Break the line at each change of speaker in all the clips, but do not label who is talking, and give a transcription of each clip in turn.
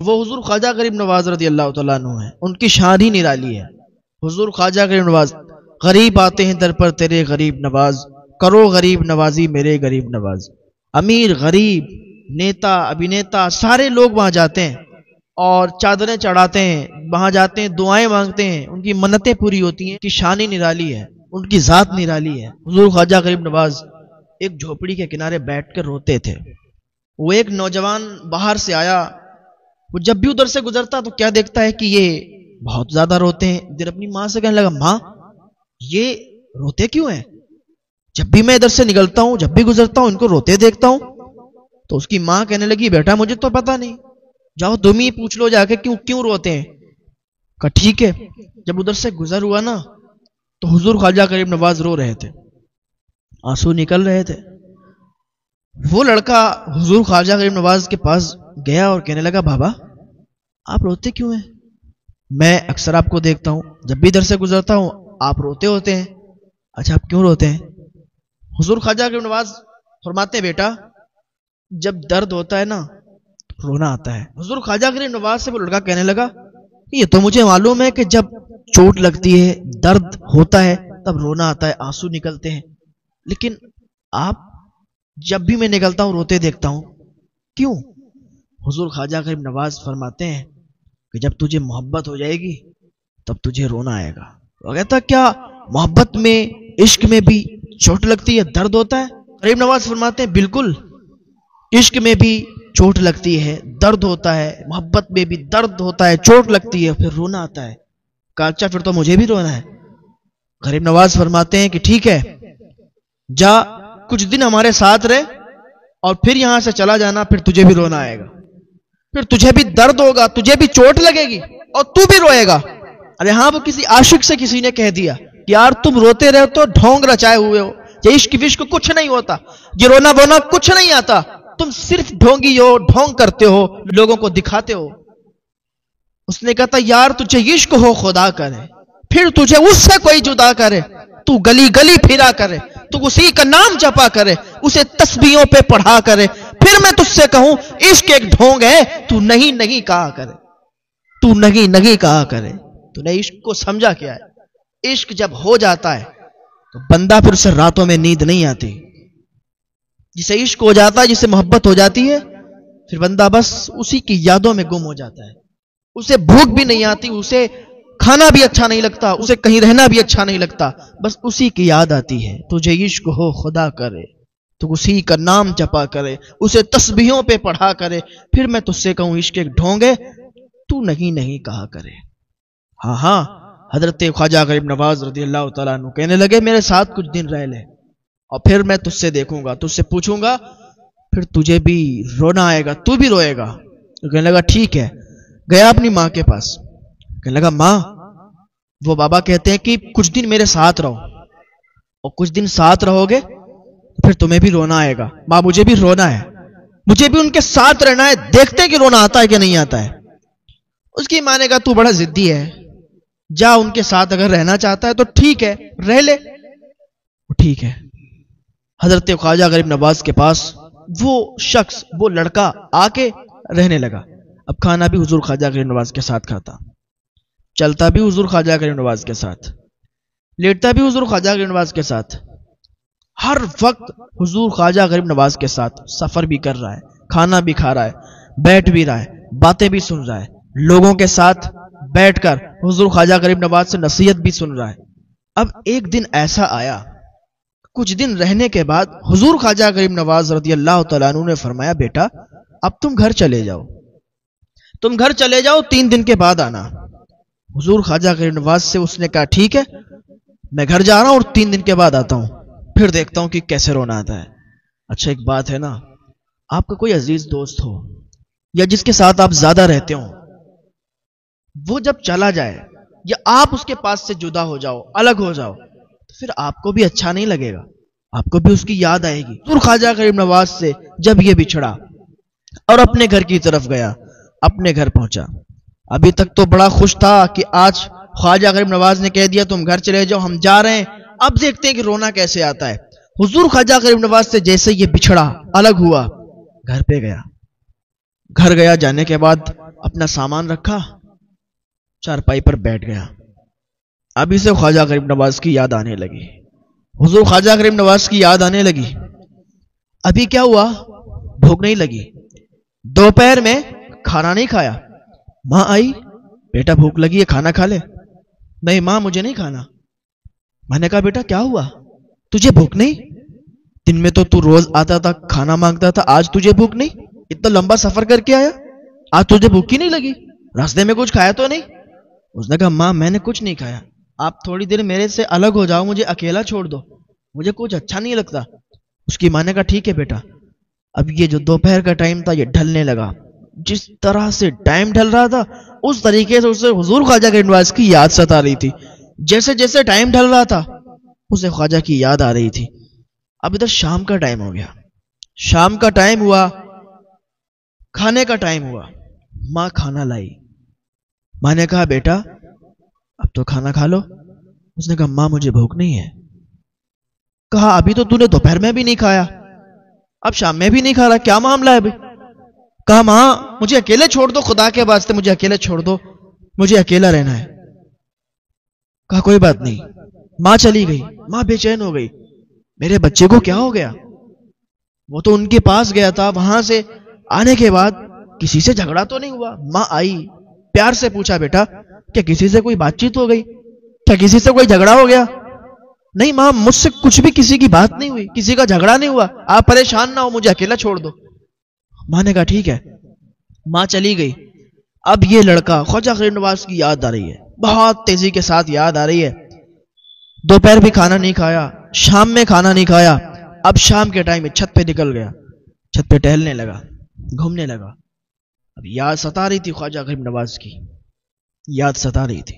وہ حضور خواجہ غریب نواز رضی اللہ تعالیٰ عنہ ہیں، ان کی شان ہی نرالی ہے۔ حضور خواجہ غریب نواز، غریب آتے ہیں در پر تیرے غریب نواز، کرو غریب نوازی میرے غریب نواز۔ امیر، غریب، نیتا، ابھینیتا، سارے لوگ وہاں جاتے ہیں اور چادریں چڑھاتے ہیں، وہاں جاتے ہیں، دعائیں مانگتے ہیں، ان کی منتیں پوری ہوتی ہیں۔ کی شان ہی نرالی ہے، ان کی ذات نرالی ہے۔ حضور خواجہ غریب نواز ایک جھوپڑی کے کنارے بیٹھ کر روتے تھے۔ وہ ایک نوجوان باہر سے آیا، وہ جب بھی ادھر سے گزرتا تو کیا دیکھتا ہے کہ یہ بہت زیادہ روتے ہیں۔ پھر اپنی ماں سے کہنے لگا، ماں یہ روتے کیوں ہیں؟ جب بھی میں ادھر سے نکلتا ہوں، جب بھی گزرتا ہوں، ان کو روتے دیکھتا ہوں۔ تو اس کی ماں کہنے لگی، بیٹا مجھے تو پتا نہیں، جاؤ تم ہی پوچھ لو جا کے کیوں روتے ہیں۔ کہا ٹھیک ہے۔ جب ادھر سے گزر ہوا نا تو حضور خواجہ غریب نواز رو رہے تھے، آنسو نکل رہے تھے۔ وہ لڑکا حضور خواجہ غریب نواز کے پاس گیا اور کہنے لگا، بابا آپ روتے کیوں ہیں؟ میں اکثر آپ کو دیکھتا ہوں، جب بھی ادھر سے گزرتا ہوں آپ روتے ہوتے ہیں۔ اچھا آپ کیوں روتے ہیں؟ حضور خواجہ غریب نواز فرماتے ہیں، بیٹا جب درد ہوتا ہے نا رونا آتا ہے۔ حضور خواجہ غریب نواز سے وہ لڑکا کہنے لگا، یہ تو مجھے معلوم ہے کہ جب چوٹ لگتی ہے، درد ہوتا ہے، تب رونا آتا ہے، آنسو نکلتے ہیں، لیکن آپ جب بھی میں نکلتا ہوں روتے دیکھتا ہوں، کیوں؟ حضور خواجہ غریب نواز فرماتے ہیں کہ جب تجھے محبت ہو جائے گی تب تجھے رونا آئے گا۔ وہ کہتا کیا محبت میں، عشق میں بھی چوٹ لگتی ہے، درد ہوتا ہے؟ غریب نواز فرماتے ہیں بالکل، عشق میں بھی چوٹ لگتی ہے، درد ہوتا ہے، محبت میں بھی درد ہوتا ہے، چوٹ لگتی ہے، پھر رونا آتا ہے۔ کہا اچھا پھر تو مجھے بھی رونا ہے۔ غریب نواز فرماتے ہیں کہ ٹھیک ہے، جا کچھ دن ہمارے ساتھ رہے اور پھر یہاں سے چلا جانا، پھر تجھے بھی رونا آئے گا، پھر تجھے بھی درد ہوگا، تجھے بھی چوٹ لگے گی اور تو بھی روئے گا۔ ارے ہاں، وہ کسی عاشق سے کسی نے کہہ دیا کہ یار تم روتے رہے تو ڈھونگ رچائے ہوئے ہو، یہ عشق وشق کچھ نہیں ہوتا، یہ رونا بونا کچھ نہیں آتا، تم صرف ڈھونگی ہو، ڈھونگ کرتے ہو، لوگوں کو دکھاتے ہو۔ اس نے کہا یار تجھے عشق ہو خدا کرے، پھر تجھے اس سے کوئی جدا کرے، تو گلی گلی پھرا کرے، تو اسی کا نام جپا کرے، اسے تسبیحوں پہ پڑھا کرے، پھر میں تجھ سے کہوں عشق ایک ڈھونگ ہے، تو نہیں نہیں کہا کرے، تو نہیں نہیں کہا کرے۔ تو نے عشق کو سمجھا کیا ہے؟ عشق جب ہو جاتا ہے تو بندہ پھر اسے راتوں میں نیند نہیں آتی۔ جسے عشق ہو جاتا ہے، جسے محبت ہو جاتی ہے، پھر بندہ بس اسی کی یادوں میں گم ہو جاتا ہے، اسے بھوک بھی نہیں آتی، اسے کھانا بھی اچھا نہیں لگتا، اسے کہیں رہنا بھی اچھا نہیں لگتا، بس اسی کی یاد آتی ہے۔ تجھے عشق ہو خدا کرے تو اسی کا نام جپا کرے، اسے تسبیحوں پہ پڑھا کرے، پھر میں تجھ سے کہوں عشق ایک ڈھونگ ہے، تو نہیں نہیں کہا کرے۔ ہاں ہاں، حضرت خواجہ غریب نواز رضی اللہ تعالیٰ عنہ کہنے لگے میرے ساتھ کچھ دن رہ لے اور پھر میں تجھ سے دیکھوں گا، تجھ سے پوچھوں گا، پھر تجھے بھی رونا آئے گا، تو بھی روئے گا۔ تو کہنے لگا ٹھیک ہے۔ گیا اپنی ماں کے پاس، کہنے لگا ماں وہ بابا کہتے ہیں کہ کچھ دن میرے ساتھ رہو، اور کچھ دن ساتھ رہو گے تو پھر تمہیں بھی رونا آئے گا۔ ماں مجھے بھی رونا ہے، مجھے بھی ان کے ساتھ رہنا ہے، دیکھتے ہیں کہ رونا آتا ہے کہ نہیں آتا ہے۔ اس کی ماں نے کہا تو بڑا ضدی ہے، جا ان کے ساتھ اگر رہنا چاہتا ہے تو ٹھیک ہے رہ لے۔ ٹھیک ہے۔ حضرت خواجہ غریب نواز کے پاس وہ شخص، وہ لڑکا آ کے رہنے لگا۔ اب کھانا بھی حضور خواجہ غریب نواز کے ساتھ کھاتا، چلتا بھی حضور خواجہ غریب نواز کے ساتھ، لیٹتا بھی حضور خواجہ غریب نواز کے ساتھ، ہر وقت حضور خواجہ غریب نواز کے ساتھ سفر بھی کر رہا ہے، کھانا بھی کھا رہا ہے، بیٹھ بھی رہا ہے، باتیں بھی سن رہا ہے، لوگوں کے ساتھ بیٹھ کر حضور خواجہ غریب نواز سے نصیحت بھی سن رہا ہے۔ اب ایک دن ایسا آیا، کچھ دن رہنے کے بعد حضور خواجہ غریب نواز رضی اللہ تعالیٰ عنہ نے فرمایا بیٹا اب تم گھر چلے جاؤ، تم گھر چلے جاؤ، 3 دن کے بعد آنا۔ حضور خواجہ غریب نواز سے اس نے کہا ٹھیک ہے، میں گھر جا رہا ہوں اور 3 دن کے بعد آتا ہوں، پھر دیکھتا ہوں کہ کیسے رونا آتا ہے۔ اچھا ایک بات ہے نا، آپ کا کوئی عزیز دوست ہو یا جس کے ساتھ آپ زیادہ رہتے ہو، وہ جب چلا جائے یا آپ اس کے پاس سے جدا ہو جاؤ، الگ ہو جاؤ، تو پھر آپ کو بھی اچھا نہیں لگے گا، آپ کو بھی اس کی یاد آئے گی۔ حضور خواجہ غریب نواز سے جب یہ بچھڑا اور اپنے گھر کی طرف گیا، اپنے گھر پہنچا، ابھی تک تو بڑا خوش تھا کہ آج خواجہ غریب نواز نے کہہ دیا تم گھر چلے جاؤ، ہم جا رہے ہیں، اب دیکھتے ہیں کہ رونا کیسے آتا ہے۔ حضور خواجہ غریب نواز سے جیسے یہ بچھڑا، الگ ہوا، گھر پہ گیا، گھر گیا، جانے کے بعد اپنا سامان رکھا, چارپائی پر بیٹھ گیا. ابھی سے خواجہ غریب نواز کی یاد آنے لگی. حضور خواجہ غریب نواز کی یاد آنے لگی. ابھی کیا ہوا, بھوک نہیں لگی. دوپہر میں کھانا نہیں کھایا. ماں آئی, بیٹا بھوک لگی ہے کھانا کھا لے. نہیں ماں مجھے نہیں کھانا. میں نے کہا بیٹا کیا ہوا, تجھے بھوک نہیں؟ دن میں تو روز آتا تھا کھانا مانگتا تھا, آج تجھے بھوک نہیں؟ اتنا لمبا سفر کر کے آیا, آج تجھے بھوک ہی نہیں لگی؟ راستے میں کچھ کھایا تو نہیں؟ اس نے کہا ماں میں نے کچھ نہیں کھایا, آپ تھوڑی دیر میرے سے الگ ہو جاؤ, مجھے اکیلا چھوڑ دو, مجھے کچھ اچھا نہیں لگتا. اس کی ماں نے کہا ٹھیک ہے بیٹا. اب یہ جو دوپہر کا ٹائم تھا یہ ڈھلنے لگا. جس طرح سے ٹائم ڈھل رہا تھا اس طریقے سے اسے حضور خواجہ غریب نواز کی یاد ستا رہی تھی. جیسے جیسے ٹائم ڈھل رہا تھا اسے خواجہ کی یاد آ رہی تھی. اب ادھر شام کا ٹائم ہو گیا, شام کا ٹائم ہوا, کھانے کا ٹائم ہوا. ماں کھانا لائی. ماں نے کہا بیٹا اب تو کھانا کھا لو. اس نے کہا ماں مجھے بھوک نہیں ہے. کہا ابھی تو تو نے دوپہر میں بھی نہیں کھایا, اب شام میں بھی نہیں کھا رہا, کیا معاملہ ہے ابھی؟ کہا ماں مجھے اکیلے چھوڑ دو, خدا کے واسطے مجھے اکیلے چھوڑ دو, مجھے اکیلا رہنا ہے. کہا کوئی بات نہیں. ماں چلی گئی. ماں بے چین ہو گئی, میرے بچے کو کیا ہو گیا؟ وہ تو ان کے پاس گیا تھا, وہاں سے آنے کے بعد کسی سے جھگڑا تو نہیں ہوا؟ ماں آئی, پیار سے پوچھا بیٹا کیا کسی سے کوئی بات چیت ہو گئی, کیا کسی سے کوئی جھگڑا ہو گیا؟ نہیں ماں مجھ سے کچھ بھی کسی کی بات نہیں ہوئی, کسی کا جھگڑا نہیں ہوا, آپ پریشان نہ ہو, مجھے اکیلا چھوڑ دو. ماں نے کہا ٹھیک ہے. ماں چلی گئی. اب یہ لڑکا خواجہ غریب نواز کی یاد آ رہی ہے, بہت تیزی کے ساتھ یاد آ رہی ہے. دوپہر بھی کھانا نہیں کھایا, شام میں کھانا نہیں کھایا. اب شام کے ٹائم میں چھت پہ نکل گیا, چھت پہ ٹہلنے لگا, گھومنے لگا. اب یاد ستا رہی تھی خواجہ غریب نواز کی, یاد ستا رہی تھی.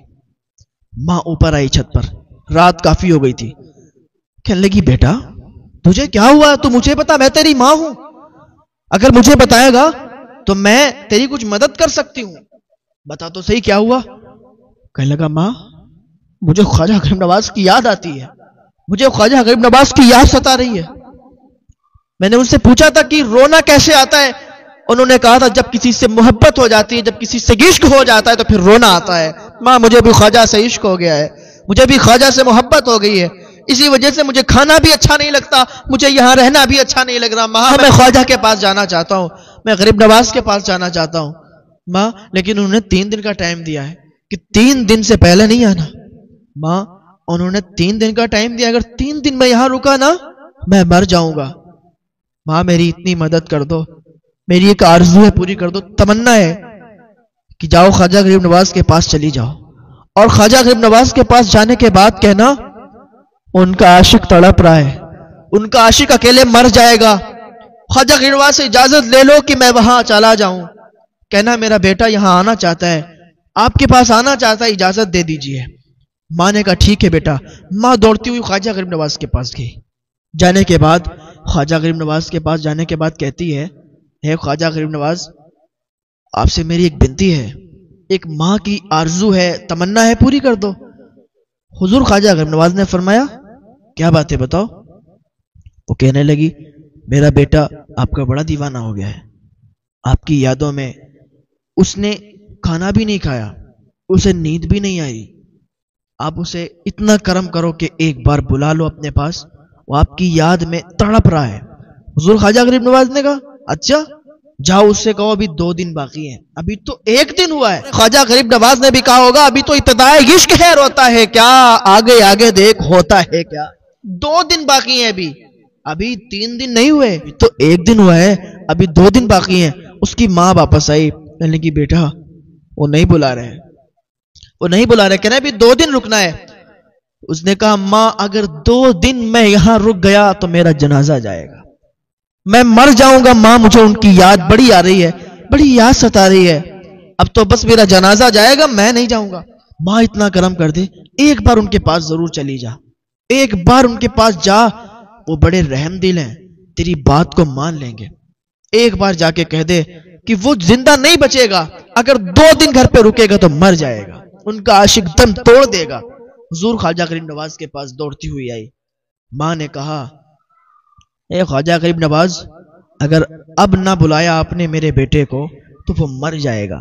ماں اوپر آئی چھت پر, رات کافی ہو گئی تھی. کہنے لگی بیٹا تجھے کیا ہوا, تو مجھے بتا, میں تیری ماں ہوں, اگر مجھے بتائے گا تو میں تیری کچھ مدد کر سکتی ہوں, بتا تو صحیح کیا ہوا. کہنے لگا ماں مجھے خواجہ غریب نواز کی یاد آتی ہے, مجھے خواجہ غریب نواز کی یاد ستا رہی ہے. میں نے ان سے پوچھا تھا کہ رونا کیسے آتا ہے, انہوں نے کہا تھا جب کسی سے محبت ہو جاتی ہے, جب کسی سے عشق ہو جاتا ہے تو پھر رونا آتا ہے. ماں مجھے بھی خواجہ سے عشق ہو گیا ہے, مجھے بھی خواجہ سے محبت ہو گئی ہے, اسی وجہ سے مجھے کھانا بھی اچھا نہیں لگتا, مجھے یہاں رہنا بھی اچھا نہیں لگ رہا. ماں میں خواجہ کے پاس جانا چاہتا ہوں, میں غریب نواز کے پاس جانا چاہتا ہوں. ماں لیکن انہوں نے 3 دن کا ٹائم دیا ہے کہ 3 دن سے پہلے نہیں آنا. ماں انہوں نے 3 دن کا ٹائم دیا, اگر 3 دن میں یہاں رکا نا میں مر جاؤں گا. ماں میری اتنی مدد کر دو, میری ایک آرزو ہے پوری کر دو, تمنا ہے کہ جاؤ خواجہ غریب نواز کے پاس چلی جاؤ, اور خواجہ غریب نواز کے پاس جانے کے بعد کہنا ان کا عاشق تڑپ رہا ہے, ان کا عاشق اکیلے مر جائے گا, خواجہ غریب نواز سے اجازت لے لو کہ میں وہاں چلا جاؤں. کہنا میرا بیٹا یہاں آنا چاہتا ہے, آپ کے پاس آنا چاہتا ہے, اجازت دے دیجئے. ماں نے کہا ٹھیک ہے بیٹا. ماں دوڑتی ہوئی خواجہ غریب نواز کے پاس گئی. جانے کے بعد خواجہ غریب نواز کے پاس جانے کے بعد کہتی ہے, اے خواجہ غریب نواز آپ سے میری ایک بنتی ہے, ایک ماں کی آرزو ہے, تمنا ہے, پوری کر دو. حضور خواجہ غریب نواز نے فرمایا کیا بات ہے بتاؤ. وہ کہنے لگی میرا بیٹا آپ کا بڑا دیوانہ ہو گیا ہے, آپ کی یادوں میں اس نے کھانا بھی نہیں کھایا, اسے نیند بھی نہیں آئی. آپ اسے اتنا کرم کرو کہ ایک بار بلا لو اپنے پاس, وہ آپ کی یاد میں تڑپ رہا ہے. حضور خواجہ غریب نواز نے کہا اچھا جاؤ اس سے کہو ابھی 2 دن باقی ہیں, ابھی تو 1 دن ہوا ہے. خواجہ غریب نواز نے بھی کہا ہوگا ابھی تو ابتدائے عشق ہے, روتا ہے کیا, آگے آگے دیکھ ہوتا ہے کیا. 2 دن باقی ہیں, ابھی 3 دن نہیں ہوئے, تو 1 دن ہوا ہے, ابھی 2 دن باقی ہیں. اس کی ماں واپس آئی, کہنے کی بیٹا وہ نہیں بلا رہے, وہ نہیں بلا رہے, کہنا ابھی 2 دن رکنا ہے. اس نے کہا ماں اگر 2 دن میں یہاں رک گیا تو میرا جنازہ جائے گا, میں مر جاؤں گا. ماں مجھے ان کی یاد بڑی آ رہی ہے, بڑی یاد ستا رہی ہے, اب تو بس میرا جنازہ جائے گا, میں نہیں جاؤں گا. ماں اتنا کرم کر دے, ایک بار ان کے پاس ضرور چلی جا, ایک بار ان کے پاس جا, وہ بڑے رحم دل ہیں, تیری بات کو مان لیں گے. ایک بار جا کے کہہ دے کہ وہ زندہ نہیں بچے گا, اگر 2 دن گھر پہ رکے گا تو مر جائے گا, ان کا عاشق دم توڑ دے گا. حضور خواجہ غریب نواز کے پاس دوڑتی ہوئی آئی. ماں نے کہا اے خواجہ غریب نواز اگر اب نہ بلایا آپ نے میرے بیٹے کو تو وہ مر جائے گا,